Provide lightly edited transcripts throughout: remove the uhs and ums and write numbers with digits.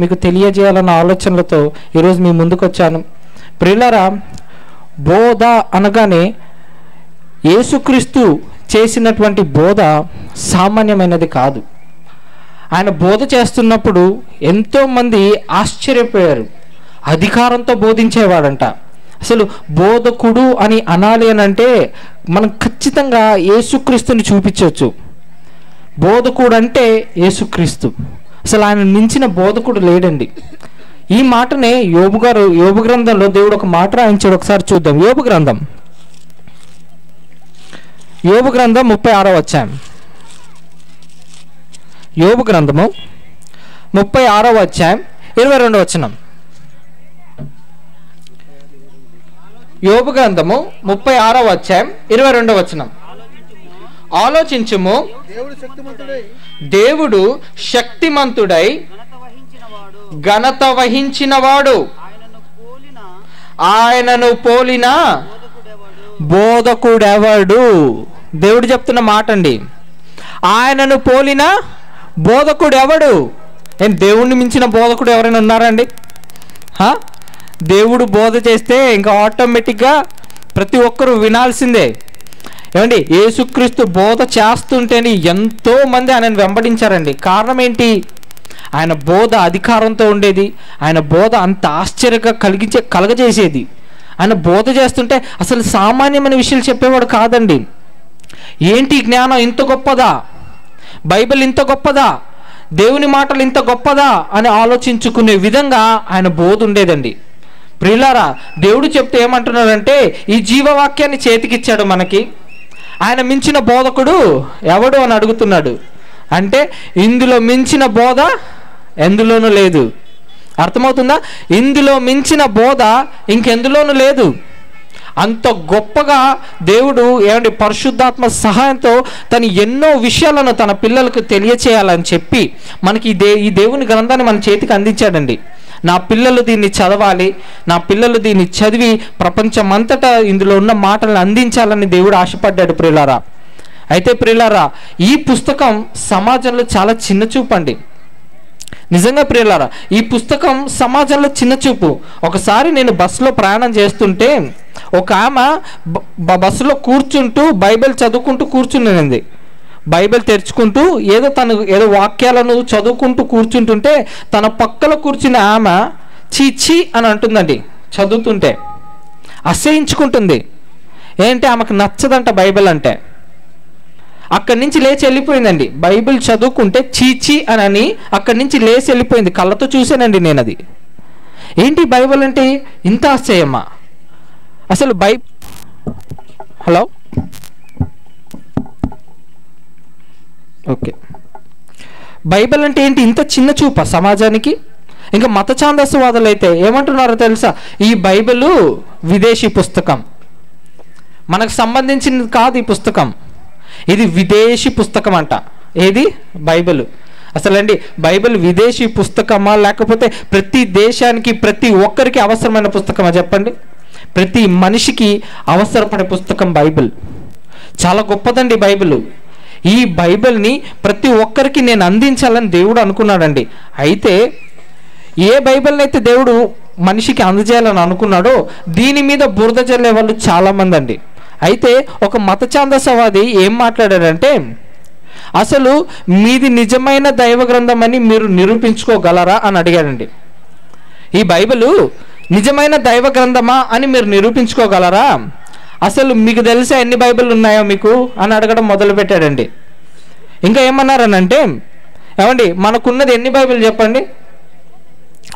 మీకు తెలియజేయాలన్న ఆలోచనలతో ఈరోజు మీ ముందుకు వచ్చాను. ప్రియులారా, బోధ అనగానే యేసుక్రీస్తు చేసినటువంటి బోధ సామాన్యమైనది కాదు. ఆయన బోధ చేస్తున్నప్పుడు ఎంతోమంది ఆశ్చర్యపోయారు. అధికారంతో బోధించేవాడంట. అసలు బోధకుడు అని అనాలి అని అంటే మనం ఖచ్చితంగా యేసుక్రీస్తుని చూపించవచ్చు. బోధకుడు అంటే యేసుక్రీస్తు. అసలు ఆయన మించిన బోధకుడు లేడండి. ఈ మాటనే యోబు గ్రంథంలో దేవుడు ఒక మాట రాయించాడు. ఒకసారి చూద్దాం. యోబు గ్రంథం 36వ అధ్యాయం. యోబు గ్రంథము 36వ అధ్యాయం 22వ వచనం. యోబు గ్రంథము 36వ అధ్యాయం 22వ వచనం. ఆలోచించుము, దేవుడు శక్తిమంతుడై ఘనత వహించినవాడు, ఆయనను పోలిన బోధకుడెవడు? దేవుడు చెప్తున్న మాట అండి. ఆయనను పోలిన బోధకుడెవడు? ఏం దేవుణ్ణి మించిన బోధకుడు ఎవరైనా ఉన్నారండి? దేవుడు బోధ చేస్తే ఇంకా ఆటోమేటిక్గా ప్రతి ఒక్కరూ వినాల్సిందే. ఏమండి, యేసుక్రీస్తు బోధ చేస్తుంటేనే ఎంతో మంది ఆయనను వెంబడించారండి. కారణం ఏంటి? ఆయన బోధ అధికారంతో ఉండేది. ఆయన బోధ అంత ఆశ్చర్యంగా కలగజేసేది. ఆయన బోధ చేస్తుంటే అసలు సామాన్యమైన విషయాలు చెప్పేవాడు కాదండి. ఏంటి జ్ఞానం ఇంత గొప్పదా? బైబిల్ ఇంత గొప్పదా? దేవుని మాటలు ఇంత గొప్పదా అని ఆలోచించుకునే విధంగా ఆయన బోధ ఉండేదండి. ప్రియులారా, దేవుడు చెప్తే ఏమంటున్నాడంటే ఈ జీవవాక్యాన్ని చేతికిచ్చాడు మనకి. ఆయన మించిన బోధకుడు ఎవడు అని అడుగుతున్నాడు. అంటే ఇందులో మించిన బోధ ఎందులోనూ లేదు. అర్థమవుతుందా? ఇందులో మించిన బోధ ఇంకెందులోనూ లేదు. అంత గొప్పగా దేవుడు ఏమంటే పరిశుద్ధాత్మ సహాయంతో తను ఎన్నో విషయాలను తన పిల్లలకు తెలియచేయాలని చెప్పి మనకి ఈ దేవుని గ్రంథాన్ని మన చేతికి అందించాడండి. నా పిల్లలు దీన్ని చదవాలి, నా పిల్లలు దీన్ని చదివి ప్రపంచమంతటా ఇందులో ఉన్న మాటలను అందించాలని దేవుడు ఆశపడ్డాడు. ప్రియులారా, అయితే ప్రియులారా, ఈ పుస్తకం సమాజంలో చాలా చిన్న చూపు అండి. నిజంగా ప్రియులారా, ఈ పుస్తకం సమాజంలో చిన్న చూపు. ఒకసారి నేను బస్సులో ప్రయాణం చేస్తుంటే ఒక ఆమె బస్సులో కూర్చుంటూ బైబిల్ చదువుకుంటూ కూర్చునేది. బైబిల్ తెరుచుకుంటూ ఏదో వాక్యాలను చదువుకుంటూ కూర్చుంటుంటే తన పక్కలో కూర్చున్న ఆమె చీచి అని అంటుందండి. చదువుతుంటే అసహించుకుంటుంది. ఏంటి, ఆమెకు నచ్చదంట బైబిల్ అంటే. అక్కడి నుంచి లేచి వెళ్ళిపోయిందండి. బైబిల్ చదువుకుంటే చీచి అని అక్కడి నుంచి లేచి వెళ్ళిపోయింది. కళ్ళతో చూశానండి నేను అది. ఏంటి బైబిల్ అంటే ఇంత ఆశ్చర్యమా? అసలు హలో, ఓకే, బైబిల్ అంటే ఏంటి ఇంత చిన్న చూపా సమాజానికి? ఇంకా మత ఛాందస్వాదులు అయితే ఏమంటున్నారో తెలుసా? ఈ బైబిల్ విదేశీ పుస్తకం, మనకు సంబంధించింది కాదు ఈ పుస్తకం, ఇది విదేశీ పుస్తకం అంట. ఏది? బైబిల్. అసలండి బైబిల్ విదేశీ పుస్తకమా లేకపోతే ప్రతి దేశానికి ప్రతి ఒక్కరికి అవసరమైన పుస్తకమా చెప్పండి? ప్రతి మనిషికి అవసరపడే పుస్తకం బైబిల్. చాలా గొప్పదండి బైబిల్. ఈ బైబిల్ని ప్రతి ఒక్కరికి నేను అందించాలని దేవుడు అనుకున్నాడండి. అయితే ఏ బైబిల్ని అయితే దేవుడు మనిషికి అందజేయాలని అనుకున్నాడో దీని మీద బురద జల్లే వాళ్ళు చాలామంది అండి. అయితే ఒక మత ఛాందసవాది ఏం మాట్లాడాడంటే, అసలు మీది నిజమైన దైవ గ్రంథం అని మీరు నిరూపించుకోగలరా అని అడిగాడండి. ఈ బైబిల్ నిజమైన దైవ గ్రంథమా అని మీరు నిరూపించుకోగలరా? అసలు మీకు తెలిసే ఎన్ని బైబిల్ ఉన్నాయో మీకు అని అడగడం మొదలుపెట్టాడండి. ఇంకా ఏమన్నారనంటే, ఏమండి మనకున్నది ఎన్ని బైబిల్ చెప్పండి?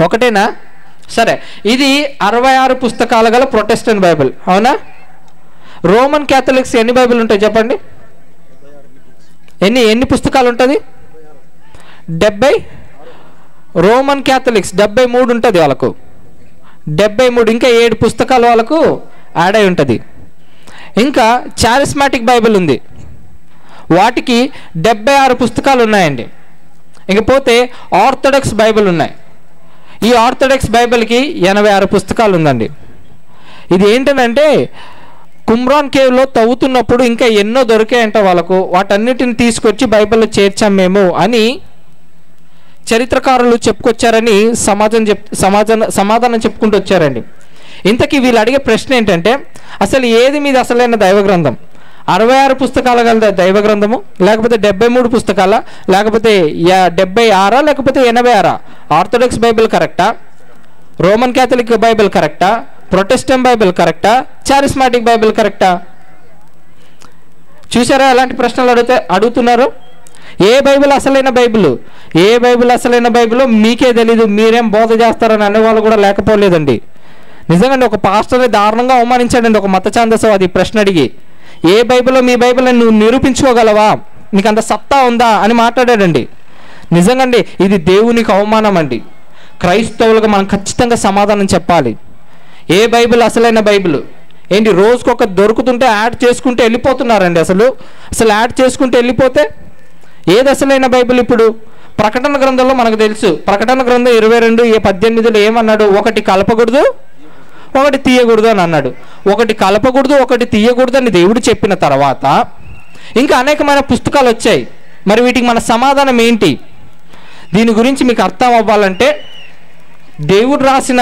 ఒకటేనా? సరే, ఇది 66 పుస్తకాలు గల ప్రొటెస్టెంట్ బైబిల్, అవునా? రోమన్ క్యాథలిక్స్ ఎన్ని బైబిల్ ఉంటాయి చెప్పండి? ఎన్ని పుస్తకాలు ఉంటుంది? 70. రోమన్ క్యాథలిక్స్ 73 ఉంటుంది వాళ్ళకు. 73. ఇంకా 7 పుస్తకాలు వాళ్ళకు యాడ్ అయి ఉంటుంది. ఇంకా చారిస్మాటిక్ బైబిల్ ఉంది, వాటికి 76 పుస్తకాలు ఉన్నాయండి. ఇంకపోతే ఆర్థోడాక్స్ బైబిల్ ఉన్నాయి. ఈ ఆర్థోడాక్స్ బైబిల్కి 86 పుస్తకాలు ఉందండి. ఇది ఏంటంటే కుమ్రాన్ కేవ్లో తవ్వుతున్నప్పుడు ఇంకా ఎన్నో దొరికాయంట వాళ్ళకు. వాటన్నిటిని తీసుకొచ్చి బైబిల్లో చేర్చాం మేము అని చరిత్రకారులు చెప్పుకొచ్చారని సమాధానం చెప్పుకుంటూ వచ్చారండి. ఇంతకీ వీళ్ళు అడిగే ప్రశ్న ఏంటంటే, అసలు ఏది మీద అసలైన దైవ గ్రంథం? 66 పుస్తకాల గల దైవ గ్రంథము, లేకపోతే 73 పుస్తకాల, లేకపోతే 76 లేకపోతే 86? ఆర్థోడాక్స్ బైబిల్ కరెక్టా? రోమన్ క్యాథలిక్ బైబిల్ కరెక్టా? ప్రొటెస్టెంట్ బైబిల్ కరెక్టా? చారిస్మాటిక్ బైబిల్ కరెక్టా? చూసారా ఎలాంటి ప్రశ్నలు అడుగుతున్నారు? ఏ బైబిల్ అసలైన బైబిల్? ఏ బైబిల్ అసలైన బైబిల్ మీకే తెలీదు, మీరేం బోధ చేస్తారని అనేవాళ్ళు కూడా లేకపోలేదండి. నిజంగా ఒక పాస్టర్ని దారుణంగా అవమానించాడండి ఒక మత ఛాందసవాది ప్రశ్న అడిగి. ఏ బైబిల్లో మీ బైబిల్ నువ్వు నిరూపించుకోగలవా, నీకు అంత సత్తా ఉందా అని మాట్లాడాడండి. నిజంగా అండి ఇది దేవునికి అవమానం అండి. క్రైస్తవులుగా మనం ఖచ్చితంగా సమాధానం చెప్పాలి. ఏ బైబిల్ అసలైన బైబిల్ ఏంటి? రోజుకొక దొరుకుతుంటే యాడ్ చేసుకుంటే వెళ్ళిపోతున్నారండి. అసలు యాడ్ చేసుకుంటే వెళ్ళిపోతే ఏది అసలైన బైబిల్? ఇప్పుడు ప్రకటన గ్రంథంలో మనకు తెలుసు, ప్రకటన గ్రంథం 22:18 ఏమన్నాడు? ఒకటి కలపకూడదు, ఒకటి తీయకూడదు అని అన్నాడు. ఒకటి కలపకూడదు, ఒకటి తీయకూడదు అని దేవుడు చెప్పిన తర్వాత ఇంకా అనేకమైన పుస్తకాలు వచ్చాయి. మరి వీటికి మన సమాధానం ఏంటి? దీని గురించి మీకు అర్థం అవ్వాలంటే దేవుడు రాసిన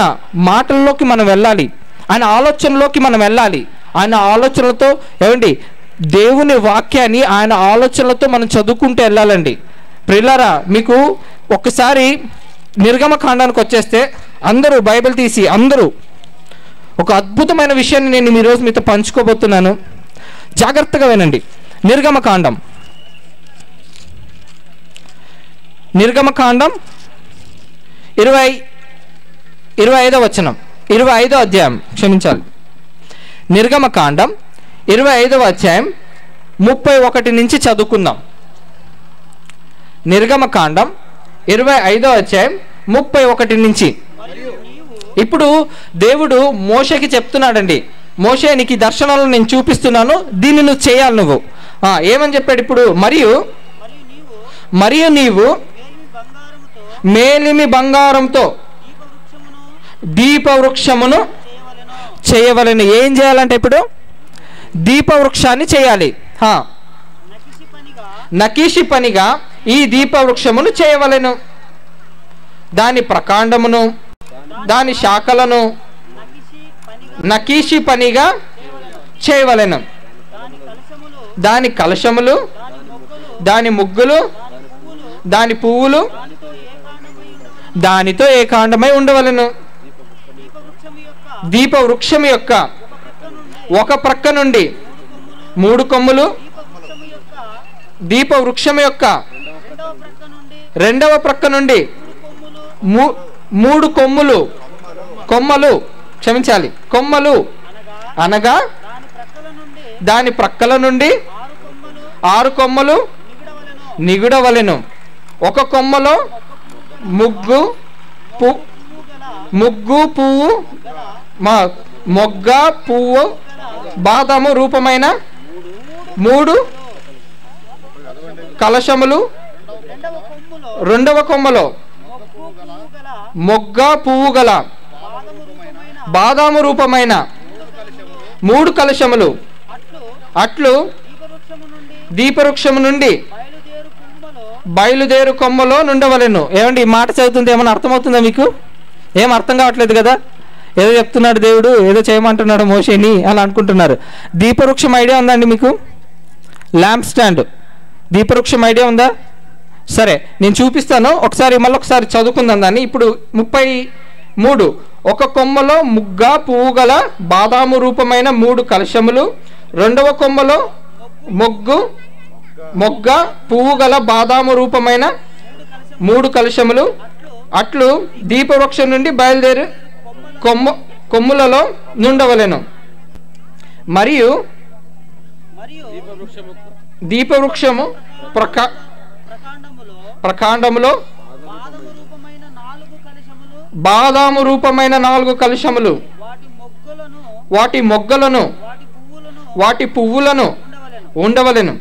మాటల్లోకి మనం వెళ్ళాలి, ఆయన ఆలోచనలోకి మనం వెళ్ళాలి. ఆయన ఆలోచనలతో ఏమండి దేవుని వాక్యాన్ని ఆయన ఆలోచనలతో మనం చదువుకుంటూ వెళ్ళాలండి. ప్రియులారా, మీకు ఒక్కసారి నిర్గమకాండానికి వచ్చేస్తే అందరూ బైబిల్ తీసి అందరూ ఒక అద్భుతమైన విషయాన్ని నేను ఈరోజు మీతో పంచుకోబోతున్నాను. జాగ్రత్తగా వినండి. నిర్గమకాండం 25వ వచనం, 25వ అధ్యాయం, క్షమించాలి, నిర్గమకాండం 25వ అధ్యాయం 31 నుంచి చదువుకుందాం. నిర్గమకాండం 25వ అధ్యాయం 31 నుంచి. ఇప్పుడు దేవుడు మోషేకి చెప్తున్నాడండి, మోషే నీకు ఈ దర్శనాలను నేను చూపిస్తున్నాను, దీన్ని నువ్వు చేయాలి. నువ్వు ఏమని చెప్పాడు ఇప్పుడు? మరియు నీవు మేలిమి బంగారంతో దీపవృక్షమును చేయవలెను. ఏం చేయాలంటే ఇప్పుడు దీపవృక్షాన్ని చేయాలి. నకీషి పనిగా ఈ దీపవృక్షమును చేయవలెను. దాని ప్రకాండమును దాని శాఖలను నకీషి పనిగా చేయవలెను. దాని కలశములు, దాని ముగ్గులు, దాని పువ్వులు దానితో ఏకాండమై ఉండవలెను. దీపవృక్షం యొక్క ఒక ప్రక్క నుండి 3 కొమ్ములు, దీపవృక్షం యొక్క రెండవ ప్రక్క నుండి 3 కొమ్మలు అనగా దాని ప్రక్కల నుండి 6 కొమ్మలు నిగుడవలెను. ఒక కొమ్మలో మొగ్గ పువ్వు బాదాము రూపమైన 3 కలశములు, రెండవ కొమ్మలో మొగ్గ పువ్వు గల బాదాము రూపమైన 3 కలశములు. అట్లు దీపవృక్షము నుండి బయలుదేరు కొమ్మలో నుండవలెను. ఏమండి ఈ మాట చదువుతుంది ఏమన్నా అర్థమవుతుందా మీకు? ఏం అర్థం కావట్లేదు కదా, ఏదో చెప్తున్నాడు దేవుడు, ఏదో చేయమంటున్నాడు మోషేని అని అనుకుంటున్నారు. దీపవృక్షం ఐడియా ఉందండి మీకు? ల్యాంప్ స్టాండ్ దీపవృక్షం ఐడియా ఉందా? సరే నేను చూపిస్తాను, మళ్ళొకసారి చదువుకుందాం దాన్ని. ఇప్పుడు 33 ఒక కొమ్మలో ముగ్గ పువ్వు గల బాదాము రూపమైన 3 కలశములు, రెండవ కొమ్మలో మొగ్గ పువ్వు గల బాదాము రూపమైన 3 కలశములు. అట్లు దీపవృక్షం నుండి బయలుదేరి కొమ్ములలో నుండవలెను. మరియు దీపవృక్షము ప్రకాండములో బాదాము రూపమైన 4 కలశములు, వాటి మొగ్గలను వాటి పువ్వులను ఉండవలెను.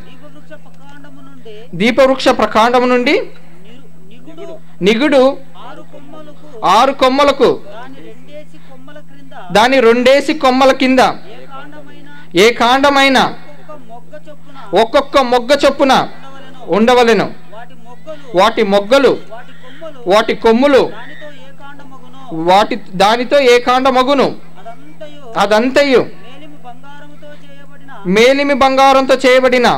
దీపవృక్ష ప్రకాండము నుండి నిగుడు 6 కొమ్మలకు, దాని 2 కొమ్మల కింద ఏ కాండమైన ఒక్కొక్క మొగ్గ చొప్పున ఉండవలెను. వాటి మొగ్గలు వాటి కొమ్ములు దానితో ఏకాండమగును. అదంతయు మేలిమి బంగారంతో చేయబడిన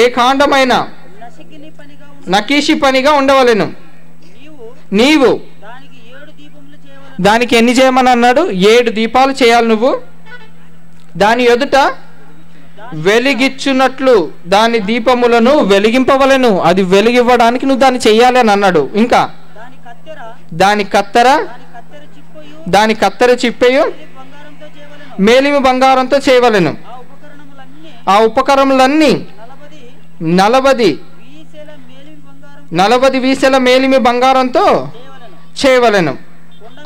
ఏ కాండమైన నకీషి పనిగా ఉండవలెను. నీవు దానికి ఎన్ని చేయమని అన్నాడు? 7 దీపాలు చేయాలి. నువ్వు దాని ఎదుట వెలిగిచ్చున్నట్లు దాని దీపములను వెలిగింపవలెను. అది వెలిగివ్వడానికి నువ్వు దాన్ని చెయ్యాలి అని అన్నాడు. ఇంకా దాని కత్తెర చిప్పయు మేలిమి బంగారంతో చేయవలెను. ఆ ఉపకరణములన్నీ 40 వీసెల మేలిమి బంగారంతో చేయవలెను.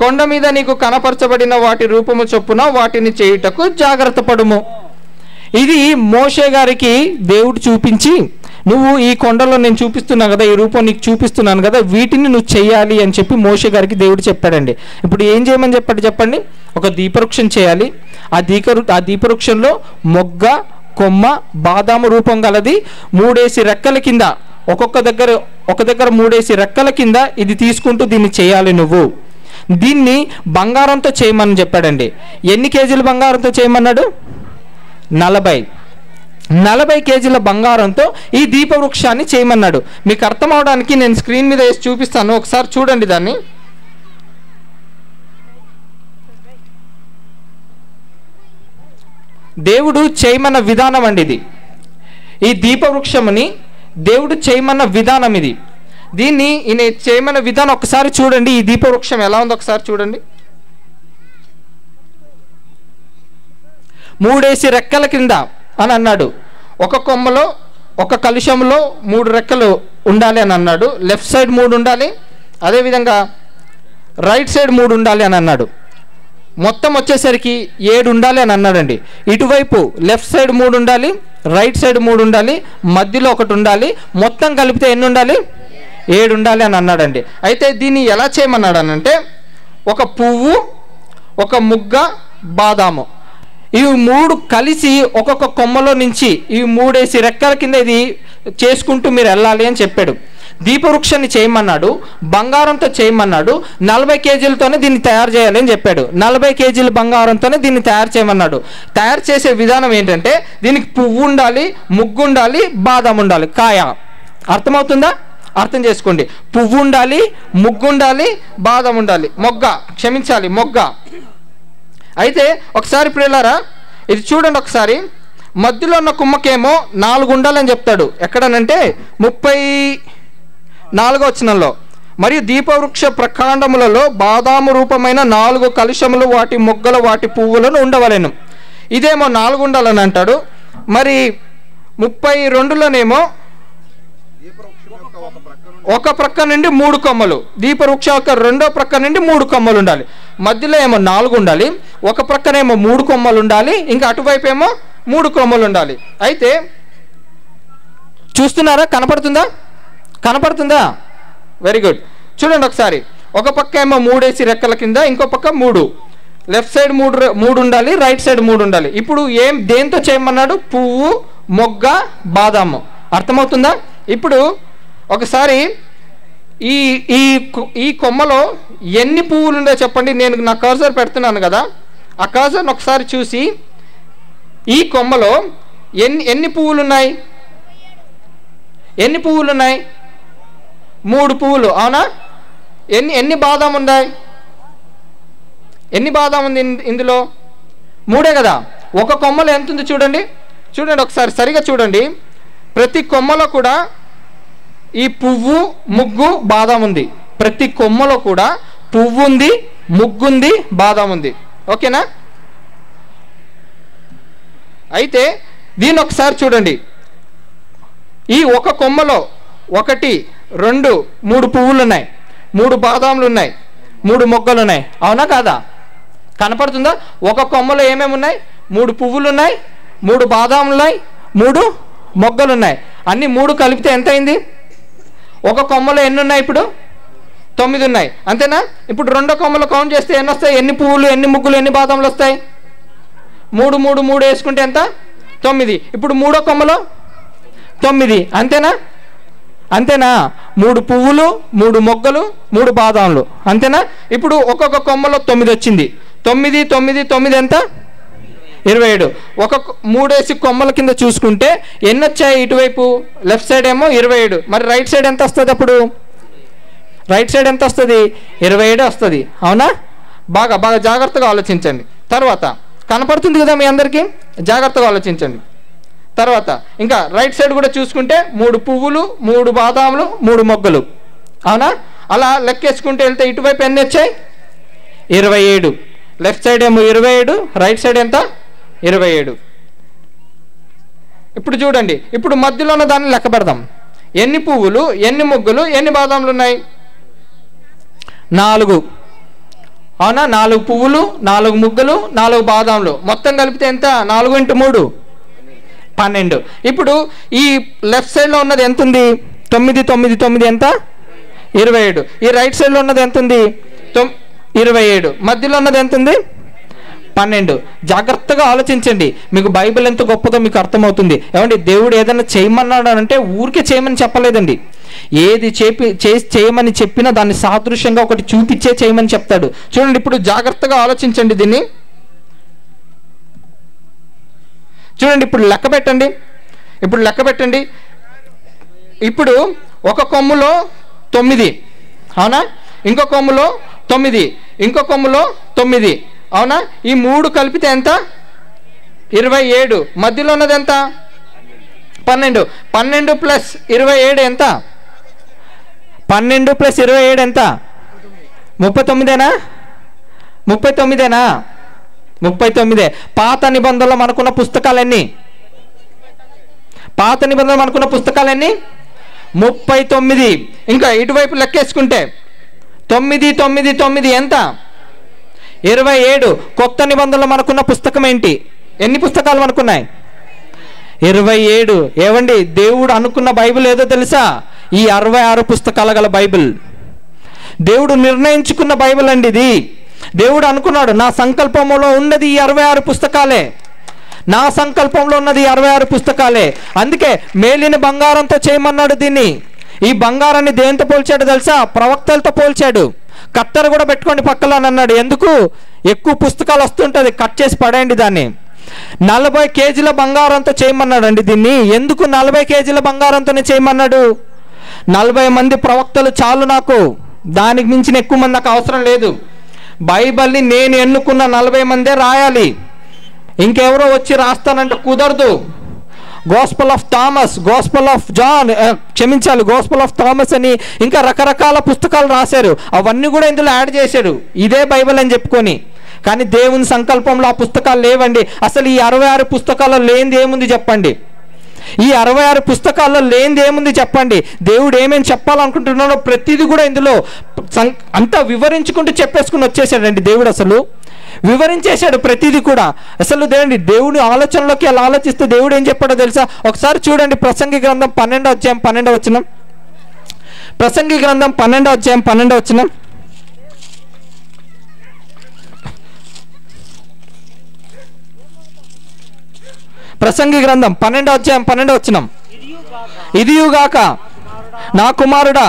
కొండ మీద నీకు కనపరచబడిన వాటి రూపము చొప్పున వాటిని చేయుటకు జాగ్రత్త పడుము. ఇది మోషే గారికి దేవుడు చూపించి, నువ్వు ఈ కొండలో నేను చూపిస్తున్నాను కదా, ఈ రూపం నీకు చూపిస్తున్నాను కదా, వీటిని నువ్వు చెయ్యాలి అని చెప్పి మోషే గారికి దేవుడు చెప్పాడండి. ఇప్పుడు ఏం చేయమని చెప్పండి? ఒక దీపవృక్షం చేయాలి. ఆ దీపవృక్షంలో మొగ్గ, కొమ్మ, బాదాము రూపం గలది 3 రెక్కల కింద, ఒక దగ్గర 3 రెక్కల కింద ఇది తీసుకుంటూ దీన్ని చేయాలి. నువ్వు దీన్ని బంగారంతో చేయమని చెప్పాడండి. ఎన్ని కేజీల బంగారంతో చేయమన్నాడు? 40 కేజీల బంగారంతో ఈ దీపవృక్షాన్ని చేయమన్నాడు. మీకు అర్థం అవడానికి నేను స్క్రీన్ మీద వేసి చూపిస్తాను, ఒకసారి చూడండి. దాన్ని దేవుడు చేయమన్న విధానం అండి ఇది. ఈ దీపవృక్షముని దేవుడు చేయమన్న విధానం ఇది. దీన్ని ఈయన చేయమన్న విధానం ఒకసారి చూడండి. ఈ దీపవృక్షం ఎలా ఉందో ఒకసారి చూడండి. 3 రెక్కల కింద అని అన్నాడు. ఒక కొమ్మలో, ఒక కలుషంలో 3 రెక్కలు ఉండాలి అని అన్నాడు. లెఫ్ట్ సైడ్ 3 ఉండాలి, అదేవిధంగా రైట్ సైడ్ 3 ఉండాలి అని అన్నాడు. మొత్తం వచ్చేసరికి 7 ఉండాలి అని అన్నాడండి. ఇటువైపు లెఫ్ట్ సైడ్ 3 ఉండాలి, రైట్ సైడ్ 3 ఉండాలి, మధ్యలో 1 ఉండాలి. మొత్తం కలిపితే ఎన్ని ఉండాలి? 7 ఉండాలి అని అన్నాడండి. అయితే దీన్ని ఎలా చేయమన్నాడు అని అంటే, ఒక పువ్వు, ఒక ముగ్గ, బాదాము, ఇవి 3 కలిసి ఒక్కొక్క కొమ్మలో నుంచి ఇవి 3 రెక్కల కింద ఇది చేసుకుంటూ మీరు వెళ్ళాలి అని చెప్పాడు. దీపవృక్షాన్ని చేయమన్నాడు, బంగారంతో చేయమన్నాడు, 40 కేజీలతోనే దీన్ని తయారు చేయాలి అని చెప్పాడు. 40 కేజీల బంగారంతోనే దీన్ని తయారు చేయమన్నాడు. తయారు చేసే విధానం ఏంటంటే, దీనికి పువ్వు ఉండాలి, ముగ్గు ఉండాలి, బాదం ఉండాలి, కాయ. అర్థమవుతుందా? అర్థం చేసుకోండి. పువ్వు ఉండాలి, ముగ్గు ఉండాలి, బాదం ఉండాలి, మొగ్గ. అయితే ఒకసారి ప్రియులారా ఇది చూడండి ఒకసారి. మధ్యలో ఉన్న కుమ్మకేమో 4 ఉండాలని చెప్తాడు. ఎక్కడనంటే 34వ వచనంలో, మరియు దీపవృక్ష ప్రకాండములలో బాదాము రూపమైన 4 కలుషములు వాటి మొగ్గల వాటి పువ్వులను ఉండవలెను. ఇదేమో 4 ఉండాలని అంటాడు. మరి 32లోనేమో ఒక ప్రక్క నుండి 3 కొమ్మలు, దీపవృక్ష యొక్క రెండో ప్రక్క నుండి 3 కొమ్మలు ఉండాలి. మధ్యలో ఏమో 4 ఉండాలి, ఒక ప్రక్కనేమో 3 కొమ్మలు ఉండాలి, ఇంకా అటువైపు ఏమో 3 కొమ్మలు ఉండాలి. అయితే చూస్తున్నారా? కనపడుతుందా? Very good. చూడండి ఒకసారి. ఒక పక్క ఏమో 3 రెక్కల కింద, ఇంకో పక్క 3, లెఫ్ట్ సైడ్ 3 ఉండాలి, రైట్ సైడ్ 3 ఉండాలి. ఇప్పుడు దేంతో చేయమన్నాడు? పువ్వు, మొగ్గ, బాదాము. అర్థమవుతుందా? ఇప్పుడు ఒకసారి ఈ కొమ్మలో ఎన్ని పువ్వులు ఉందో చెప్పండి. నేను నా కర్సర్ పెడుతున్నాను కదా, ఆ కర్సర్ని ఒకసారి చూసి ఈ కొమ్మలో ఎన్ని పువ్వులు ఉన్నాయి? 3 పువ్వులు, అవునా? ఎన్ని బాదాం ఉన్నాయి? ఎన్ని బాదాం ఉంది ఇందులో? 3 కదా. ఒక కొమ్మలో ఎంత ఉంది చూడండి ఒకసారి సరిగా చూడండి. ప్రతి కొమ్మలో కూడా ఈ పువ్వు, ముగ్గు, బాదాం ఉంది. ప్రతి కొమ్మలో కూడా పువ్వు ఉంది, ముగ్గు ఉంది, బాదాం ఉంది. ఓకేనా? అయితే దీన్ని ఒకసారి చూడండి. ఈ ఒక కొమ్మలో 1, 2, 3 పువ్వులు ఉన్నాయి, 3 బాదాములు ఉన్నాయి, 3 మొగ్గలు ఉన్నాయి, అవునా కాదా? కనపడుతుందా? ఒక కొమ్మలో ఏమేమి ఉన్నాయి? 3 పువ్వులు ఉన్నాయి, 3 బాదాములు ఉన్నాయి, 3 మొగ్గలు ఉన్నాయి. అన్ని 3 కలిపితే ఎంత అయింది? ఒక కొమ్మలో ఎన్ని ఉన్నాయి? ఇప్పుడు 9 ఉన్నాయి, అంతేనా? ఇప్పుడు రెండో కొమ్మలో కౌంట్ చేస్తే ఎన్ని వస్తాయి? ఎన్ని పువ్వులు, ఎన్ని ముగ్గులు, ఎన్ని బాదాములు వస్తాయి? 3 వేసుకుంటే ఎంత? 9. ఇప్పుడు 3వ కొమ్మలో 9, అంతేనా? అంతేనా? 3 పువ్వులు, 3 మొగ్గలు, 3 బాదాములు, అంతేనా? ఇప్పుడు ఒక్కొక్క కొమ్మలో 9 వచ్చింది. 9 9 9 ఎంత? 27. ఒక 3 కొమ్మల కింద చూసుకుంటే ఎన్ని వచ్చాయి? ఇటువైపు లెఫ్ట్ సైడ్ ఏమో 27. మరి రైట్ సైడ్ ఎంత వస్తుంది? అప్పుడు రైట్ సైడ్ ఎంత వస్తుంది? 27 వస్తుంది. అవునా? బాగా బాగా జాగ్రత్తగా ఆలోచించండి. తర్వాత కనపడుతుంది కదా మీ అందరికీ, జాగ్రత్తగా ఆలోచించండి. తర్వాత ఇంకా రైట్ సైడ్ కూడా చూసుకుంటే 3 పువ్వులు, 3 బాదాములు, 3 మొగ్గలు, అవునా? అలా లెక్కేసుకుంటే వెళ్తే ఇటువైపు ఎన్ని వచ్చాయి? 27. లెఫ్ట్ సైడ్ ఏమో 27, రైట్ సైడ్ ఎంత? 27. ఇప్పుడు చూడండి, ఇప్పుడు మధ్యలో ఉన్న దాన్ని లెక్క పెడదాం. ఎన్ని పువ్వులు, ఎన్ని మొగ్గలు, ఎన్ని బాదాములు ఉన్నాయి? 4. అవునా? 4 పువ్వులు, 4 ముగ్గలు, 4 బాదాములు, మొత్తం కలిపితే ఎంత? 4 × 3 12. ఇప్పుడు ఈ లెఫ్ట్ సైడ్లో ఉన్నది ఎంత ఉంది? 9 9 9 ఎంత? 27. ఈ రైట్ సైడ్లో ఉన్నది ఎంత ఉంది? 27. మధ్యలో ఉన్నది ఎంత ఉంది? 12. జాగ్రత్తగా ఆలోచించండి, మీకు బైబిల్ ఎంత గొప్పదో మీకు అర్థమవుతుంది. ఏమండి, దేవుడు ఏదైనా చేయమన్నాడు అంటే ఊరికే చేయమని చెప్పలేదండి. ఏది చేయమని చెప్పినా దాన్ని సాదృశ్యంగా ఒకటి చూపించే చేయమని చెప్తాడు. చూడండి, ఇప్పుడు జాగ్రత్తగా ఆలోచించండి దీన్ని. చూడండి, ఇప్పుడు లెక్క పెట్టండి. ఇప్పుడు ఒక కొమ్ములో 9, అవునా? ఇంకో కొమ్ములో 9, ఇంకో కొమ్ములో 9, అవునా? ఈ 3 కలిపితే ఎంత? 27. మధ్యలో ఉన్నది ఎంత? 12. 12 + 27 ఎంత? 12 + 27 ఎంత? 39. 39. పాత నిబంధనలో మనకున్న పుస్తకాలన్నీ 39. ఇంకా ఇటువైపు లెక్కేసుకుంటే 9 9 9 ఎంత? 27. కొత్త నిబంధనలో మనకున్న పుస్తకం ఏంటి? ఎన్ని పుస్తకాలు మనకున్నాయి? 27. ఏవండి, దేవుడు అనుకున్న బైబిల్ ఏదో తెలుసా? ఈ 66 పుస్తకాల గల బైబిల్. దేవుడు నిర్ణయించుకున్న బైబిల్ అండి ఇది. దేవుడు అనుకున్నాడు, నా సంకల్పంలో ఉన్నది ఈ 66 పుస్తకాలే. నా సంకల్పంలో ఉన్నది 66 పుస్తకాలే. అందుకే మేలిన బంగారంతో చేయమన్నాడు దీన్ని. ఈ బంగారాన్ని దేంతో పోల్చాడు తెలుసా? ప్రవక్తలతో పోల్చాడు. కత్తెర కూడా పెట్టుకోండి పక్కలో అని అన్నాడు. ఎందుకు? ఎక్కువ పుస్తకాలు వస్తుంటుంది, కట్ చేసి పడేయండి దాన్ని. 40 కేజీల బంగారంతో చేయమన్నాడు అండి దీన్ని. ఎందుకు 40 కేజీల బంగారంతోనే చేయమన్నాడు? 40 మంది ప్రవక్తలు చాలు నాకు, దానికి మించిన ఎక్కువ మంది నాకు అవసరం లేదు. బైబిల్ని నేను ఎన్నుకున్న 40 మందే రాయాలి. ఇంకెవరో వచ్చి రాస్తానంటే కుదరదు. Gospel of Thomas, gospel of John, క్షమించాలి, గాస్పెల్ ఆఫ్ థామస్ అని ఇంకా రకరకాల పుస్తకాలు రాశారు. అవన్నీ కూడా ఇందులో యాడ్ చేశాడు, ఇదే బైబిల్ అని చెప్పుకొని. కానీ దేవుని సంకల్పంలో ఆ పుస్తకాలు లేవండి. అసలు ఈ 66 పుస్తకాల్లో లేనిది ఏముంది చెప్పండి? ఈ 66 పుస్తకాల్లో లేనిది ఏముంది చెప్పండి? దేవుడు ఏమేమి చెప్పాలనుకుంటున్నాడో ప్రతిదీ కూడా ఇందులో అంతా వివరించుకుంటూ చెప్పేసుకుని వచ్చేసాడండి దేవుడు. అసలు వివరించేశాడు ప్రతిదీ కూడా. అసలు దేవుడి ఆలోచనలోకి అలా ఆలోచిస్తే దేవుడు ఏం చెప్పాడో తెలుసా? ఒకసారి చూడండి, ప్రసంగి గ్రంథం 12వ అధ్యాయం 12వ వచనం. ప్రసంగి గ్రంథం 12వ అధ్యాయం 12వ వచనం. ప్రసంగి గ్రంథం 12వ అధ్యాయం 12వ వచనం. ఇదియుగాక నా కుమారుడా,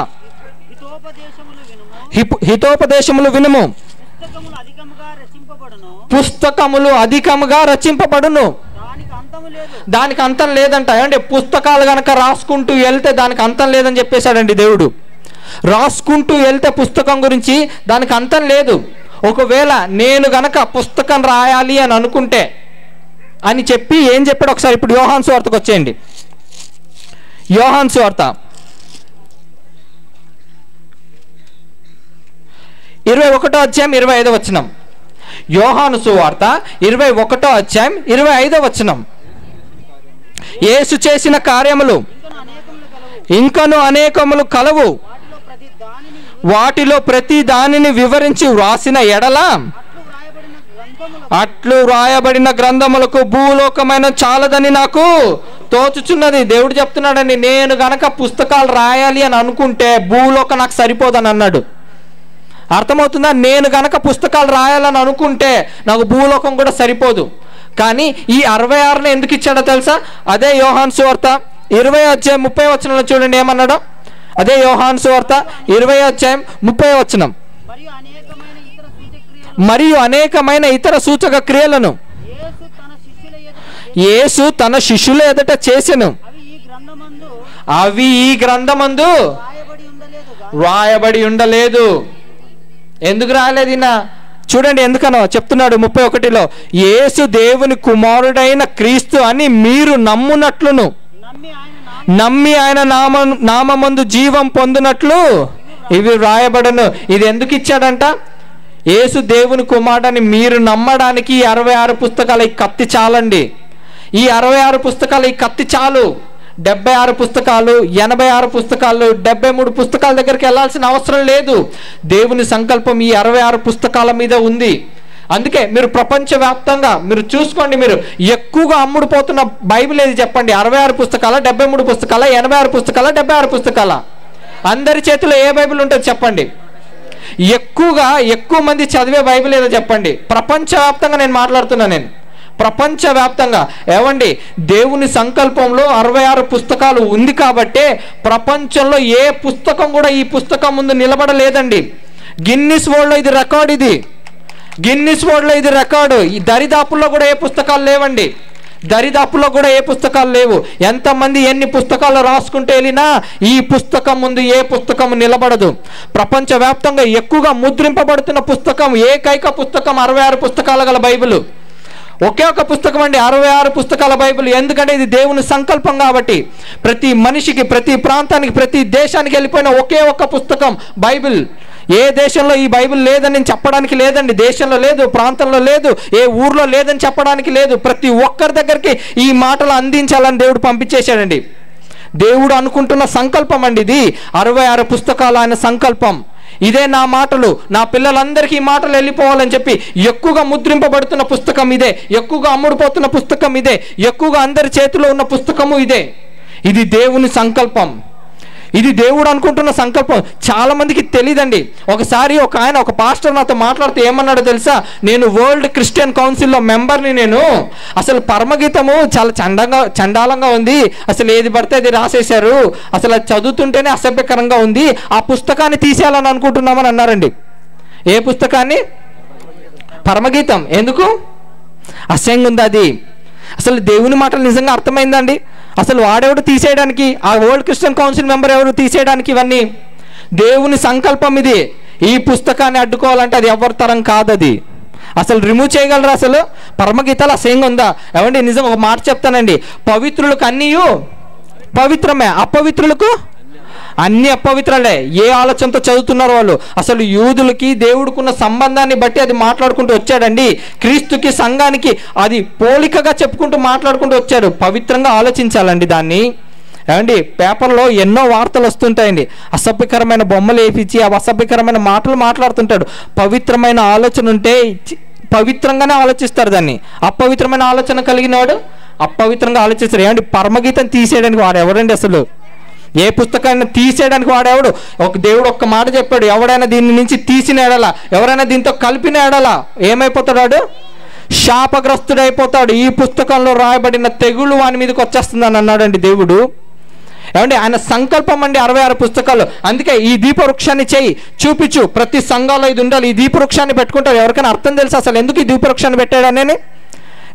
హితోపదేశములు వినుము, పుస్తకములు అధికముగా రచింపబడును. దానికి అంతం లేదంట. అంటే పుస్తకాలు గనక రాసుకుంటూ వెళ్తే దానికి అంతం లేదని చెప్పేశాడండి దేవుడు. రాసుకుంటూ వెళ్తే పుస్తకం గురించి దానికి అంతం లేదు. ఒకవేళ నేను గనక పుస్తకం రాయాలి అని అనుకుంటే అని చెప్పి ఏం చెప్పాడు ఒకసారి. ఇప్పుడు యోహాను సువార్తకు వచ్చేయండి. యోహాను సువార్త 21వ అధ్యాయం 25వ వచనం. యోహాను సువార్త 21వ అధ్యాయం 25వ వచనం. యేసు చేసిన కార్యములు ఇంకను అనేకములు కలవు, వాటిలో ప్రతి దానిని వివరించి వ్రాసిన ఎడల అట్లు వ్రాయబడిన గ్రంథములకు భూలోకమైన చాలదని నాకు తోచుచున్నది. దేవుడు చెప్తున్నాడండి, నేను గనక పుస్తకాలు రాయాలి అని అనుకుంటే భూలోకం నాకు సరిపోదని అన్నాడు. అర్థమవుతుందా? నేను గనక పుస్తకాలు రాయాలని అనుకుంటే నాకు భూలోకం కూడా సరిపోదు. కానీ ఈ 66ని ఎందుకు ఇచ్చాడో తెలుసా? అదే యోహాను సువార్త 20వ అధ్యాయం 30వ వచనంలో చూడండి ఏమన్నాడో. అదే యోహాను సువార్త 20:30. మరియు అనేకమైన ఇతర సూచక క్రియలను యేసు తన శిష్యుల ఎదుట చేసెను. అవి ఈ గ్రంథమందు రాయబడి ఉండలేదు. ఎందుకు రాయలేదు ఈయన? చూడండి ఎందుకనో చెప్తున్నాడు 31లో, యేసు దేవుని కుమారుడైన క్రీస్తు అని మీరు నమ్మునట్లును నమ్మి ఆయన నామమందు జీవం పొందినట్లు ఇవి రాయబడను. ఇది ఎందుకు ఇచ్చాడంట? యేసు దేవుని కుమారుడని మీరు నమ్మడానికి ఈ 66 పుస్తకాలు ఈ కత్తి చాలండి. ఈ 66 పుస్తకాలు ఈ కత్తి చాలు. 76 పుస్తకాలు, 86 పుస్తకాలు, 73 పుస్తకాల దగ్గరికి వెళ్ళాల్సిన అవసరం లేదు. దేవుని సంకల్పం ఈ 66 పుస్తకాల మీద ఉంది. అందుకే మీరు ప్రపంచవ్యాప్తంగా మీరు చూసుకోండి, మీరు ఎక్కువగా అమ్ముడుపోతున్న బైబిల్ ఏది చెప్పండి? 66 పుస్తకాల, 73 పుస్తకాల, 86 పుస్తకాల, 76 పుస్తకాల? అందరి చేతిలో ఏ బైబిల్ ఉంటుంది చెప్పండి? ఎక్కువ మంది చదివే బైబిల్ ఏదో చెప్పండి? ప్రపంచవ్యాప్తంగా నేను మాట్లాడుతున్నా. నేను ప్రపంచవ్యాప్తంగా ఏమండి, దేవుని సంకల్పంలో 66 పుస్తకాలు ఉంది కాబట్టే ప్రపంచంలో ఏ పుస్తకం కూడా ఈ పుస్తకం ముందు నిలబడలేదండి. గిన్నిస్ వరల్డ్లో ఇది రికార్డు. గిన్నిస్ వరల్డ్లో ఇది రికార్డు. ఈ దరిదాపుల్లో కూడా ఏ పుస్తకాలు లేవండి. దరిదాపుల్లో కూడా ఏ పుస్తకాలు లేవు. ఎంతమంది ఎన్ని పుస్తకాలు రాసుకుంటే వెళ్ళినా ఈ పుస్తకం ముందు ఏ పుస్తకం నిలబడదు. ప్రపంచవ్యాప్తంగా ఎక్కువగా ముద్రింపబడుతున్న పుస్తకం, ఏకైక పుస్తకం 66 పుస్తకాలు గల బైబిల్. ఒకే ఒక పుస్తకం అండి, 66 పుస్తకాల బైబిల్. ఎందుకంటే ఇది దేవుని సంకల్పం కాబట్టి. ప్రతి మనిషికి, ప్రతి ప్రాంతానికి, ప్రతి దేశానికి వెళ్ళిపోయిన ఒకే ఒక్క పుస్తకం బైబిల్. ఏ దేశంలో ఈ బైబిల్ లేదని నేను చెప్పడానికి లేదండి. దేశంలో లేదు, ప్రాంతంలో లేదు, ఏ ఊర్లో లేదని చెప్పడానికి లేదు. ప్రతి ఒక్కరి దగ్గరికి ఈ మాటలు అందించాలని దేవుడు పంపించేశాడండి. దేవుడు అనుకుంటున్న సంకల్పం అండి ఇది. 66 పుస్తకాలు ఆయన సంకల్పం. ఇదే నా మాటలు, నా పిల్లలందరికీ ఈ మాటలు వెళ్ళిపోవాలని చెప్పి ఎక్కువగా ముద్రింపబడుతున్న పుస్తకం ఇదే. ఎక్కువగా అమ్ముడుపోతున్న పుస్తకం ఇదే. ఎక్కువగా అందరి చేతిలో ఉన్న పుస్తకము ఇదే. ఇది దేవుని సంకల్పం. ఇది దేవుడు అనుకుంటున్న సంకల్పం. చాలా మందికి తెలియదండి. ఒకసారి ఒక పాస్టర్ నాతో మాట్లాడుతూ ఏమన్నాడో తెలుసా? నేను వరల్డ్ క్రిస్టియన్ కౌన్సిల్లో మెంబర్ని. నేను అసలు పరమగీతము చాలా చండాలంగా ఉంది. అసలు ఏది పడితే అది రాసేశారు. అసలు అది చదువుతుంటేనే అసభ్యకరంగా ఉంది. ఆ పుస్తకాన్ని తీసేయాలని అనుకుంటున్నామని అన్నారండి. ఏ పుస్తకాన్ని? పరమగీతం. ఎందుకు? అసహ్యంగా ఉంది అది. అసలు దేవుని మాటలు నిజంగా అర్థమైందండి? అసలు వాడెవడు తీసేయడానికి? ఆ వరల్డ్ క్రిస్టియన్ కౌన్సిల్ మెంబర్ ఎవరు తీసేయడానికి? ఇవన్నీ దేవుని సంకల్పం. ఇది ఈ పుస్తకాన్ని అడ్డుకోవాలంటే అది ఎవరి తరం కాదు. అది అసలు రిమూవ్ చేయగలరా? అసలు పరమగీతాలు అసహ్యంగా ఉందా? ఏమండి నిజం ఒక మాట చెప్తానండి. పవిత్రులకు అన్నీ పవిత్రమే, అపవిత్రులకు అన్ని అపవిత్రాలే. ఏ ఆలోచనతో చదువుతున్నారు వాళ్ళు? అసలు యూదులకి దేవుడికున్న సంబంధాన్ని బట్టి అది మాట్లాడుకుంటూ వచ్చాడండి. క్రీస్తుకి సంఘానికి అది పోలికగా చెప్పుకుంటూ మాట్లాడుకుంటూ వచ్చాడు. పవిత్రంగా ఆలోచించాలండి దాన్ని. ఏమండి పేపర్లో ఎన్నో వార్తలు వస్తుంటాయండి. అసభ్యకరమైన బొమ్మలు వేపించి ఆ అసభ్యకరమైన మాటలు మాట్లాడుతుంటాడు. పవిత్రమైన ఆలోచన ఉంటే పవిత్రంగానే ఆలోచిస్తారు దాన్ని. అపవిత్రమైన ఆలోచన కలిగిన వాడు అపవిత్రంగా ఆలోచిస్తారు. ఏమండి పరమగీతం తీసేయడానికి వాడు ఎవరండి? అసలు ఏ పుస్తకాన్ని తీసేయడానికి వాడెవడు? ఒక దేవుడు ఒక్క మాట చెప్పాడు, ఎవడైనా దీని నుంచి తీసిన ఎడల, ఎవరైనా దీంతో కలిపిన ఎడల ఏమైపోతాడు? వాడు శాపగ్రస్తుడైపోతాడు. ఈ పుస్తకంలో రాయబడిన తెగులు వాని మీదకి వచ్చేస్తుందని అన్నాడండి దేవుడు. ఏమండి ఆయన సంకల్పం అండి 66 పుస్తకాలు. అందుకే ఈ దీపవృక్షాన్ని చేయి, చూపించు, ప్రతి సంఘంలో ఇది ఉండాలి. ఈ దీపవృక్షాన్ని పెట్టుకుంటారు. ఎవరికైనా అర్థం తెలుసా అసలు ఎందుకు ఈ దీపవృక్షాన్ని పెట్టాడని?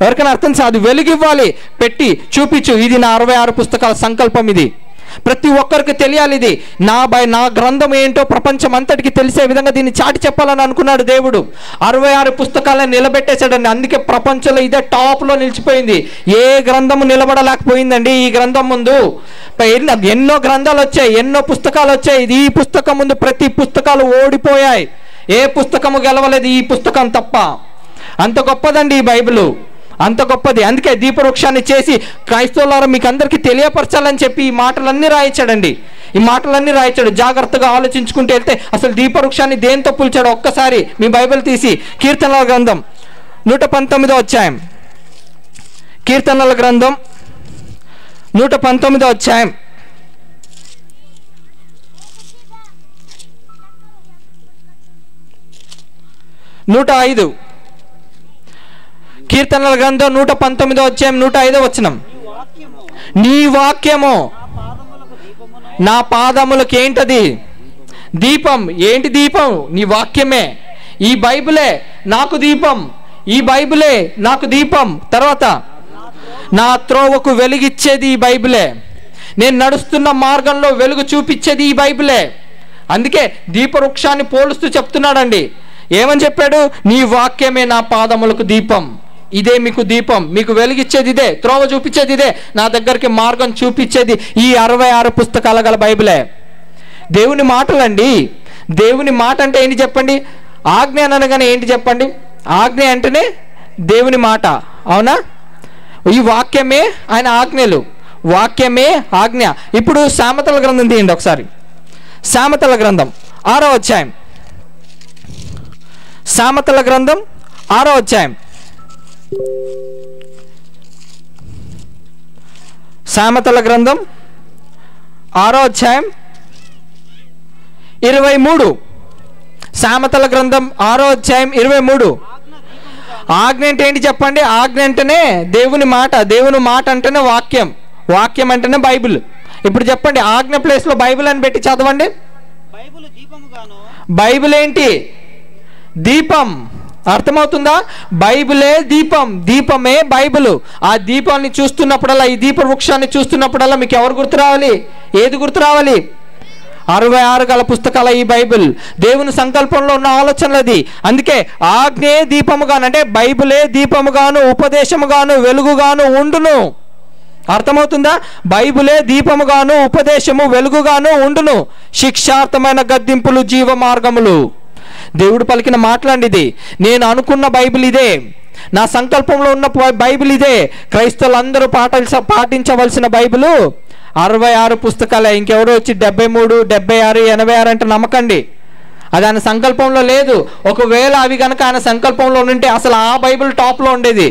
ఎవరికైనా అర్థం తెలుసా? అది వెలుగివ్వాలి, పెట్టి చూపించు. ఇది నా 66 పుస్తకాల సంకల్పం. ఇది ప్రతి ఒక్కరికి తెలియాలి. ఇది నా గ్రంథం ఏంటో ప్రపంచం అంతటికి తెలిసే విధంగా దీన్ని చాటి చెప్పాలని అనుకున్నాడు దేవుడు. 66 పుస్తకాలను నిలబెట్టేశాడండి. అందుకే ప్రపంచంలో ఇదే టాప్లో నిలిచిపోయింది. ఏ గ్రంథము నిలబడలేకపోయిందండి ఈ గ్రంథం ముందు. ఎన్నో గ్రంథాలు వచ్చాయి, ఎన్నో పుస్తకాలు వచ్చాయి. ఈ పుస్తకం ముందు ప్రతి పుస్తకాలు ఓడిపోయాయి. ఏ పుస్తకము గెలవలేదు ఈ పుస్తకం తప్ప. అంత గొప్పదండి ఈ బైబిల్, అంత గొప్పది. అందుకే దీపవృక్షాన్ని చేసి క్రైస్తవులారా మీకు అందరికీ తెలియపరచాలని చెప్పి ఈ మాటలన్నీ రాయించాడండి. ఈ మాటలన్నీ రాయించాడు. జాగ్రత్తగా ఆలోచించుకుంటూ వెళ్తే అసలు దీపవృక్షాన్ని దేంతో పులిచాడు? ఒక్కసారి మీ బైబిల్ తీసి కీర్తనల గ్రంథం 119వ అధ్యాయం, కీర్తనల గ్రంథం 119వ అధ్యాయం 105. కీర్తనల గ్రంథం 119వ అధ్యాయం 105వ వచనం. నీ వాక్యము నా పాదములకు ఏంటది? దీపం. ఏంటి దీపం? నీ వాక్యమే. ఈ బైబిలే నాకు దీపం. ఈ బైబిలే నాకు దీపం. తర్వాత నా త్రోవకు వెలుగిచ్చేది ఈ బైబిలే. నేను నడుస్తున్న మార్గంలో వెలుగు చూపించేది ఈ బైబిలే. అందుకే దీపవృక్షాన్ని పోలుస్తూ చెప్తున్నాడండి. ఏమని చెప్పాడు? నీ వాక్యమే నా పాదములకు దీపం. ఇదే మీకు దీపం, మీకు వెలుగిచ్చేది ఇదే, త్రోవ చూపించేది ఇదే, నా దగ్గరికి మార్గం చూపించేది ఈ 66 పుస్తకాల గల బైబిలే. దేవుని మాటలండి. దేవుని మాట అంటే ఏంటి చెప్పండి? ఆజ్ఞ అనగానే ఏంటి చెప్పండి? ఆజ్ఞ అంటేనే దేవుని మాట, అవునా? ఈ వాక్యమే ఆయన ఆజ్ఞలు, వాక్యమే ఆజ్ఞ. ఇప్పుడు సామెతల గ్రంథం తీయండి ఒకసారి. సామెతల గ్రంథం 6వ అధ్యాయం. సామెతల గ్రంథం 6వ అధ్యాయం. సామెతల గ్రంథం 6వ అధ్యాయం 23. సామెతల గ్రంథం 6వ అధ్యాయం 23. ఆజ్ఞ అంటే ఏంటి చెప్పండి? ఆజ్ఞ అంటేనే దేవుని మాట, దేవుని మాట అంటేనే వాక్యం, వాక్యం అంటేనే బైబిల్. ఇప్పుడు చెప్పండి, ఆజ్ఞ ప్లేస్లో బైబిల్ అని పెట్టి చదవండి. బైబిల్ ఏంటి? దీపం. అర్థమవుతుందా? బైబిలే దీపం, దీపమే బైబిల్. ఆ దీపాన్ని చూస్తున్నప్పుడల్లా, ఈ దీప వృక్షాన్ని చూస్తున్నప్పుడల్లా మీకు ఎవరు గుర్తు రావాలి? ఏది గుర్తు రావాలి? 66 గల పుస్తకాల ఈ బైబిల్. దేవుని సంకల్పంలో ఉన్న ఆలోచనలది. అందుకే ఆజ్ఞే దీపముగాను, అంటే బైబిలే దీపముగాను, ఉపదేశముగాను, వెలుగుగాను ఉండును. అర్థమవుతుందా? బైబిలే దీపముగాను, ఉపదేశము వెలుగుగాను ఉండును. శిక్షార్థమైన గద్దింపులు జీవ మార్గములు. దేవుడు పలికిన మాట్లాడింది. నేను అనుకున్న బైబిల్ ఇదే, నా సంకల్పంలో ఉన్న బైబిల్ ఇదే. క్రైస్తవులందరూ పాటించవలసిన బైబిల్ 66 పుస్తకాలే. ఇంకెవడో వచ్చి 73, 76, 86 అంటే నమ్మకండి. అది ఆయన సంకల్పంలో లేదు. ఒకవేళ అవి కనుక ఆయన సంకల్పంలో ఉంటే అసలు ఆ బైబిల్ టాప్లో ఉండేది.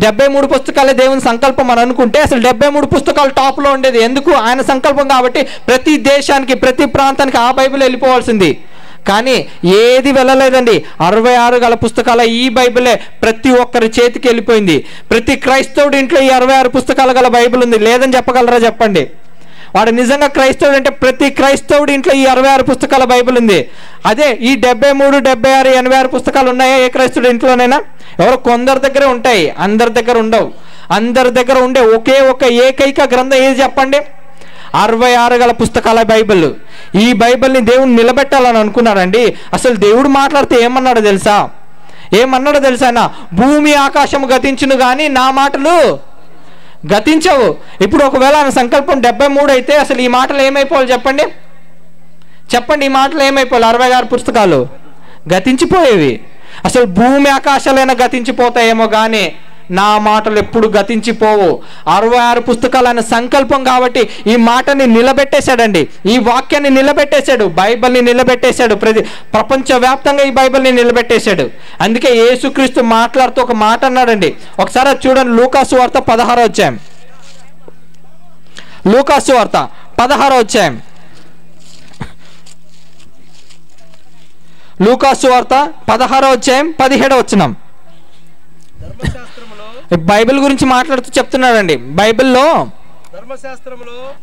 73 పుస్తకాలే దేవుని సంకల్పం అని అనుకుంటే అసలు 73 పుస్తకాలు టాప్లో ఉండేది. ఎందుకు? ఆయన సంకల్పం కాబట్టి ప్రతి దేశానికి, ప్రతి ప్రాంతానికి ఆ బైబిల్ వెళ్ళిపోవాల్సింది. కానీ ఏది వెళ్ళలేదండి. 66 గల పుస్తకాల ఈ బైబిలే ప్రతి ఒక్కరి చేతికి వెళ్ళిపోయింది. ప్రతి క్రైస్తవుడి ఇంట్లో ఈ 66 పుస్తకాల గల బైబిల్ ఉంది. లేదని చెప్పగలరా? చెప్పండి. వాడు నిజంగా క్రైస్తవుడు అంటే ప్రతి క్రైస్తవుడి ఇంట్లో ఈ 66 పుస్తకాల బైబిల్ ఉంది. అదే ఈ 73, 76, 86 పుస్తకాలు ఉన్నాయా ఏ క్రైస్తవుడి ఇంట్లోనైనా? ఎవరో కొందరి దగ్గరే ఉంటాయి, అందరి దగ్గర ఉండవు. అందరి దగ్గర ఉండే ఒకే ఒక ఏకైక గ్రంథం ఏది చెప్పండి? 66 గల పుస్తకాల బైబిల్. ఈ బైబిల్ని దేవుడు నిలబెట్టాలని అనుకున్నారండి. అసలు దేవుడు మాట్లాడితే ఏమన్నాడో తెలుసా? ఏమన్నాడో తెలుసా? భూమి ఆకాశము గతించును కానీ నా మాటలు గతించవు. ఇప్పుడు ఒకవేళ ఆయన సంకల్పం 73 అయితే అసలు ఈ మాటలు ఏమైపోవాలి చెప్పండి? చెప్పండి, ఈ మాటలు ఏమైపోవాలి? 66 పుస్తకాలు గతించిపోయేవి. అసలు భూమి ఆకాశాలైనా గతించిపోతాయేమో కానీ నా మాటలు ఎప్పుడు గతించిపోవు. 66 పుస్తకాలు ఆయన సంకల్పం కాబట్టి ఈ మాటని నిలబెట్టేశాడండి. ఈ వాక్యాన్ని నిలబెట్టేశాడు, బైబిల్ని నిలబెట్టేశాడు. ప్రపంచవ్యాప్తంగా ఈ బైబిల్ని నిలబెట్టేశాడు. అందుకే యేసుక్రీస్తు మాట్లాడుతూ ఒక మాట అన్నాడండి. ఒకసారి చూడండి, లూకాసు వార్త 16వ అధ్యాయం. లూకాసు వార్త 16వ అధ్యాయం. లూకాసు వార్త 16వ అధ్యాయం 17వ వచనం. బైబిల్ గురించి మాట్లాడుతూ చెప్తున్నాడండి. బైబిల్లో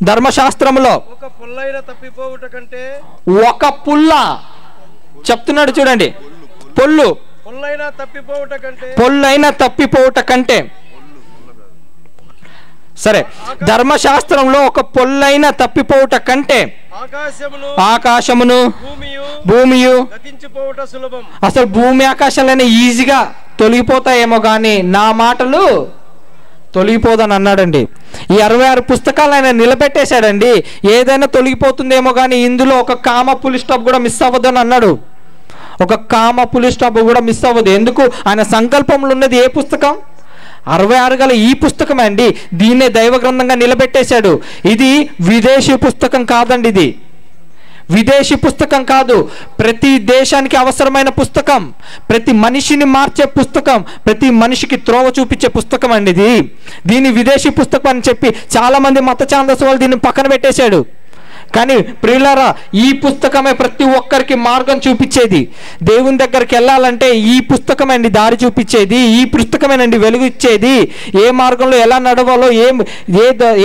ధర్మశాస్త్రములో ఒక పుల్ల చెప్తున్నాడు చూడండి. పొల్లైన తప్పిపోవుట కంటే సరే, ధర్మశాస్త్రంలో ఒక పొల్లైన తప్పిపోవుట కంటే ఆకాశమును భూమియు అసలు భూమి ఆకాశాలైనా ఈజీగా తొలగిపోతాయేమో కానీ నా మాటలు తొలగిపోదని అన్నాడండి. ఈ 66 పుస్తకాలు ఆయన నిలబెట్టేశాడండి. ఏదైనా తొలగిపోతుందేమో కానీ ఇందులో ఒక కామ పులి స్టాప్ కూడా మిస్ అవ్వదు అని అన్నాడు. ఒక కామ పులి స్టాప్ కూడా మిస్ అవ్వదు. ఎందుకు? ఆయన సంకల్పంలో ఉన్నది ఏ పుస్తకం? 66 గల ఈ పుస్తకమే అండి. దీన్నే దైవ గ్రంథంగా నిలబెట్టేశాడు. ఇది విదేశీ పుస్తకం కాదండి. ఇది విదేశీ పుస్తకం కాదు. ప్రతి దేశానికి అవసరమైన పుస్తకం, ప్రతి మనిషిని మార్చే పుస్తకం, ప్రతి మనిషికి త్రోవ చూపించే పుస్తకం అండి ఇది. దీన్ని విదేశీ పుస్తకం అని చెప్పి చాలా మంది మత ఛాందసు వాళ్ళు దీన్ని పక్కన పెట్టేశాడు. కానీ ప్రియులారా, ఈ పుస్తకమే ప్రతి ఒక్కరికి మార్గం చూపించేది. దేవుని దగ్గరికి వెళ్ళాలంటే ఈ పుస్తకమేనండి దారి చూపించేది, ఈ పుస్తకమేనండి వెలుగు ఇచ్చేది. ఏ మార్గంలో ఎలా నడవాలో,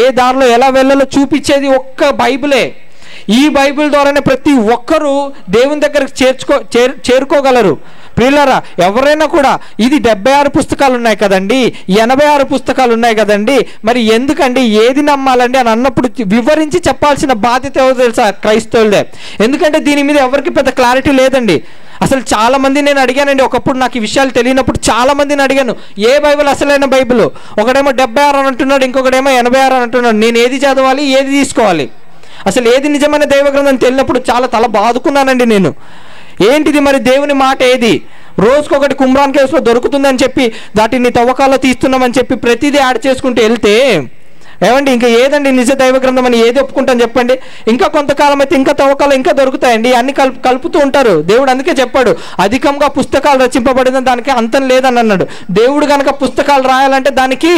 ఏ దారిలో ఎలా వెళ్ళాలో చూపించేది ఒక్క బైబిలే. ఈ బైబిల్ ద్వారానే ప్రతి ఒక్కరూ దేవుని దగ్గరికి చేరుకోగలరు. ప్రియులారా, ఎవరైనా కూడా ఇది 76 పుస్తకాలు ఉన్నాయి కదండి, 86 పుస్తకాలు ఉన్నాయి కదండి, మరి ఎందుకండి ఏది నమ్మాలండి అని అన్నప్పుడు వివరించి చెప్పాల్సిన బాధ్యత ఎవరు తెలుసా? క్రైస్తవులదే. ఎందుకంటే దీని మీద ఎవరికి పెద్ద క్లారిటీ లేదండి. అసలు చాలామంది నేను అడిగానండి, ఒకప్పుడు నాకు ఈ విషయాలు తెలియనప్పుడు చాలామందిని అడిగాను, ఏ బైబిల్ అసలైన బైబిల్? ఒకడేమో 76 అని అంటున్నాడు, ఇంకొకడేమో 86 అని అంటున్నాడు. నేను ఏది చదవాలి, ఏది తీసుకోవాలి? అసలు ఏది నిజమైన దైవ గ్రంథం తెలియనప్పుడు చాలా తల బాదుకున్నానండి నేను. ఏంటిది మరి దేవుని మాట ఏది? రోజుకొకటి కుమ్రాన్ కేసులో దొరుకుతుందని చెప్పి దాటిని తవ్వకాల్లో తీస్తున్నామని చెప్పి ప్రతిదీ యాడ్ చేసుకుంటూ వెళ్తే ఏమండి ఇంకా ఏదండి నిజ దైవ గ్రంథం అని ఏది ఒప్పుకుంటాను చెప్పండి? ఇంకా కొంతకాలం అయితే ఇంకా తవ్వకాలు ఇంకా దొరుకుతాయండి, అన్ని కలుపుతూ ఉంటారు. దేవుడు అందుకే చెప్పాడు, అధికంగా పుస్తకాలు రచింపబడిన దానికి అంతం లేదని అన్నాడు. దేవుడు కనుక పుస్తకాలు రాయాలంటే దానికి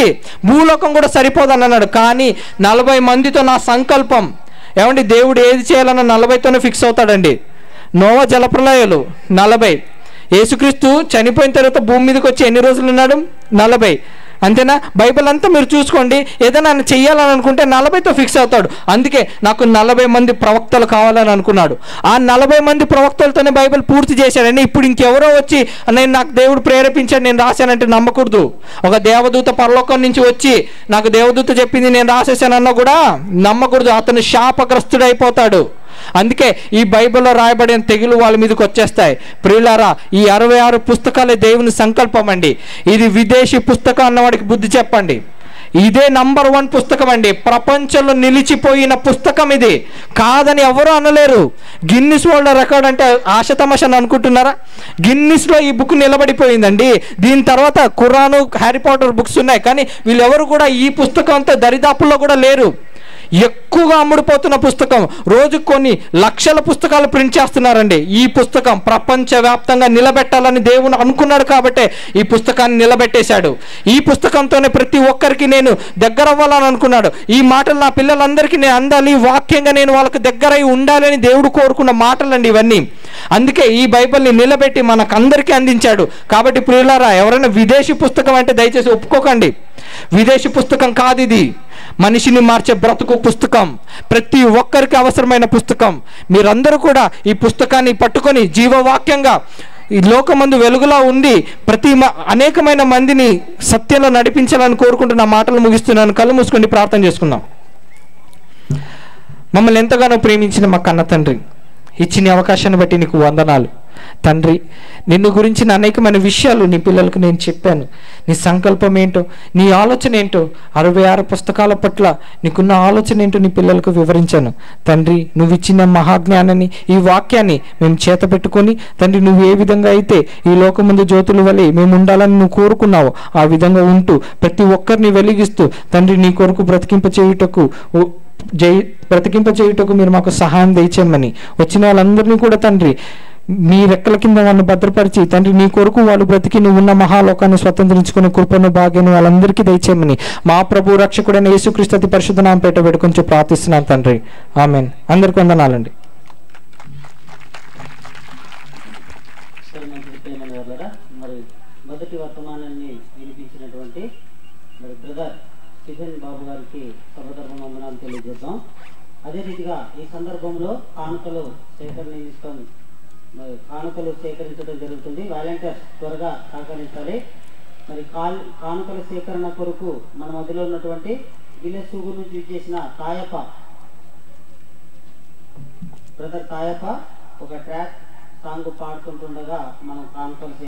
భూలోకం కూడా సరిపోదని అన్నాడు. కానీ 40 మందితో నా సంకల్పం. ఏమండి దేవుడు ఏది చేయాలన్న 40తోనే ఫిక్స్ అవుతాడండి. నోవా జలప్రలయాలు 40, యేసుక్రీస్తు చనిపోయిన తర్వాత భూమి మీదకి వచ్చి ఎన్ని రోజులు ఉన్నాడు? 40. అంతేనా? బైబిల్ అంతా మీరు చూసుకోండి, ఏదైనా ఆయన చెయ్యాలని అనుకుంటే 40తో ఫిక్స్ అవుతాడు. అందుకే నాకు 40 మంది ప్రవక్తలు కావాలని అనుకున్నాడు. ఆ 40 మంది ప్రవక్తలతోనే బైబిల్ పూర్తి చేశాడండి. ఇప్పుడు ఇంకెవరో వచ్చి నాకు దేవుడు ప్రేరేపించాడు నేను రాశానంటే నమ్మకూడదు. ఒక దేవదూత పరలోకం నుంచి వచ్చి నాకు దేవదూత చెప్పింది నేను రాసేసానన్నా కూడా నమ్మకూడదు. అతను శాపగ్రస్తుడైపోతాడు. అందుకే ఈ బైబిల్లో రాయబడిన తెగులు వాళ్ళ మీదకి వచ్చేస్తాయి. ప్రియులారా, ఈ 66 పుస్తకాలే దేవుని సంకల్పం అండి. ఇది విదేశీ పుస్తకం అన్నవాడికి బుద్ధి చెప్పండి. ఇదే నంబర్ 1 పుస్తకం అండి. ప్రపంచంలో నిలిచిపోయిన పుస్తకం ఇది, కాదని ఎవరూ అనలేరు. గిన్నిస్ వరల్డ్ రికార్డ్ అంటే ఆశతమాషని అనుకుంటున్నారా? గిన్నిస్లో ఈ బుక్ నిలబడిపోయిందండి. దీని తర్వాత ఖురాను, హ్యారీ పాటర్ బుక్స్ ఉన్నాయి, కానీ వీళ్ళెవరు కూడా ఈ పుస్తకంతో దరిదాపుల్లో కూడా లేరు. ఎక్కువగా అమ్ముడుపోతున్న పుస్తకం. రోజు కొన్ని లక్షల పుస్తకాలు ప్రింట్ చేస్తున్నారండి. ఈ పుస్తకం ప్రపంచవ్యాప్తంగా నిలబెట్టాలని దేవుడు అనుకున్నాడు కాబట్టే ఈ పుస్తకాన్ని నిలబెట్టేశాడు. ఈ పుస్తకంతోనే ప్రతి ఒక్కరికి నేను దగ్గర అవ్వాలని అనుకున్నాడు. ఈ మాటలు నా పిల్లలందరికీ నేను అందాలి, వాక్యంగా నేను వాళ్ళకి దగ్గరై ఉండాలని దేవుడు కోరుకున్న మాటలండి ఇవన్నీ. అందుకే ఈ బైబిల్ని నిలబెట్టి మనకందరికీ అందించాడు. కాబట్టి ప్రియులారా, ఎవరైనా విదేశీ పుస్తకం అంటే దయచేసి ఒప్పుకోకండి. విదేశీ పుస్తకం కాదు ఇది, మనిషిని మార్చే బ్రతుకు పుస్తకం, ప్రతి ఒక్కరికి అవసరమైన పుస్తకం. మీరందరూ కూడా ఈ పుస్తకాన్ని పట్టుకొని జీవవాక్యంగా ఈ లోకమందు వెలుగులా ఉంది అనేకమైన మందిని సత్యంలో నడిపించాలని కోరుకుంటున్న మాటలు ముగిస్తున్నాను. కళ్ళు మూసుకొని ప్రార్థన చేసుకుందాం. మమ్మల్ని ఎంతగానో ప్రేమించిన మా కన్న తండ్రి, ఇచ్చిన అవకాశాన్ని బట్టి నీకు వందనాలు తండ్రి. నిన్ను గురించిన అనేకమైన విషయాలు నీ పిల్లలకు నేను చెప్పాను. నీ సంకల్పం ఏంటో, నీ ఆలోచన ఏంటో, 66 పుస్తకాల పట్ల నీకున్న ఆలోచన ఏంటో నీ పిల్లలకు వివరించాను తండ్రి. నువ్వు ఇచ్చిన మహాజ్ఞానాన్ని, ఈ వాక్యాన్ని మేము చేత పెట్టుకొని తండ్రి, నువ్వు ఏ విధంగా అయితే ఈ లోకముందు జ్యోతుల వలె మేము ఉండాలని నువ్వు కోరుకున్నావు ఆ విధంగా ఉంటూ ప్రతి ఒక్కరిని వెలిగిస్తూ తండ్రి నీ కొరకు బ్రతికింప చేయుటకు మీరు మాకు సహాయం దయచేయమని, వచ్చిన వాళ్ళందరినీ కూడా తండ్రి నీ రెక్కల కింద వాళ్ళని భద్రపరిచి తండ్రి నీ కొరకు వాళ్ళు బ్రతికి నువ్వు ఉన్న మహాలోకాన్ని స్వతంత్రించుకునే కృపను భాగ్యాన్ని వాళ్ళందరికీ దయచేయమని మా ప్రభు రక్షకుడైన యేసుక్రీస్తు అతి పరిశుద్ధ నామమున పేట పెట్టుకొని ప్రార్థిస్తున్నాను తండ్రి. ఆమేన్. అందరికీ వందనాలండి. మరి మొదటి వర్తమానాన్ని వినిపించినటువంటి మరి బ్రదర్ స్టీఫెన్ బాబు గారికి సభధర్మ వందనాలు తెలియజేద్దాం. అదే రీతిగా ఈ సందర్భంలో కానుకలు సేకరించడం జరుగుతుంది. వాలంటీర్స్ త్వరగా సహకరించాలి. మరి కానుకల సేకరణ కొరకు మన మధ్యలో ఉన్నటువంటి విలేజ్ సూగు నుంచి చేసిన బ్రదర్ తాయప్ప ఒక ట్రాక్ సాంగ్ పాడుతుండగా మనం కానుకలు